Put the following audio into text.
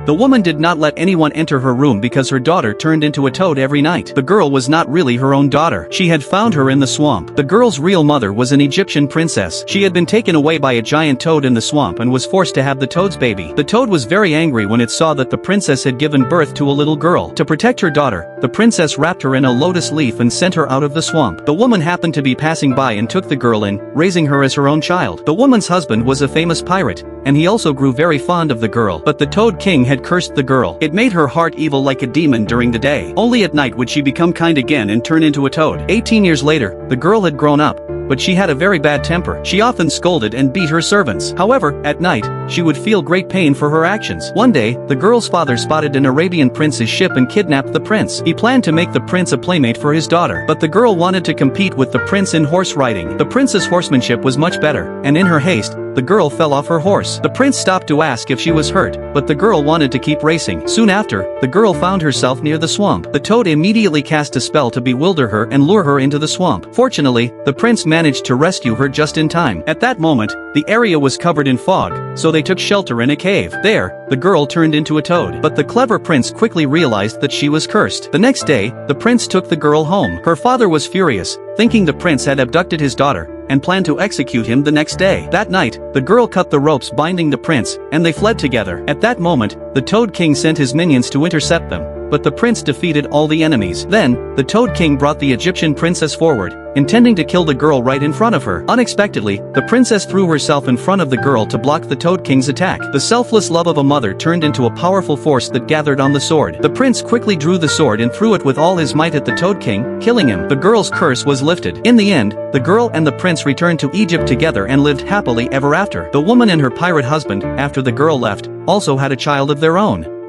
The woman did not let anyone enter her room because her daughter turned into a toad every night. The girl was not really her own daughter. She had found her in the swamp. The girl's real mother was an Egyptian princess. She had been taken away by a giant toad in the swamp and was forced to have the toad's baby. The toad was very angry when it saw that the princess had given birth to a little girl. To protect her daughter, the princess wrapped her in a lotus leaf and sent her out of the swamp. The woman happened to be passing by and took the girl in, raising her as her own child. The woman's husband was a famous pirate, and he also grew very fond of the girl. But the Toad King had cursed the girl. It made her heart evil like a demon during the day. Only at night would she become kind again and turn into a toad. 18 years later, the girl had grown up, but she had a very bad temper. She often scolded and beat her servants. However, at night, she would feel great pain for her actions. One day, the girl's father spotted an Arabian prince's ship and kidnapped the prince. He planned to make the prince a playmate for his daughter, but the girl wanted to compete with the prince in horse riding. The prince's horsemanship was much better, and in her haste, the girl fell off her horse. The prince stopped to ask if she was hurt, but the girl wanted to keep racing. Soon after, the girl found herself near the swamp. The toad immediately cast a spell to bewilder her and lure her into the swamp. Fortunately, the prince managed to rescue her just in time. At that moment, the area was covered in fog, so they took shelter in a cave. There, the girl turned into a toad. But the clever prince quickly realized that she was cursed. The next day, the prince took the girl home. Her father was furious, thinking the prince had abducted his daughter, and planned to execute him the next day. That night, the girl cut the ropes binding the prince, and they fled together. At that moment, the Toad King sent his minions to intercept them, but the prince defeated all the enemies. Then, the Toad King brought the Egyptian princess forward, intending to kill the girl right in front of her. Unexpectedly, the princess threw herself in front of the girl to block the Toad King's attack. The selfless love of a mother turned into a powerful force that gathered on the sword. The prince quickly drew the sword and threw it with all his might at the Toad King, killing him. The girl's curse was lifted. In the end, the girl and the prince returned to Egypt together and lived happily ever after. The woman and her pirate husband, after the girl left, also had a child of their own.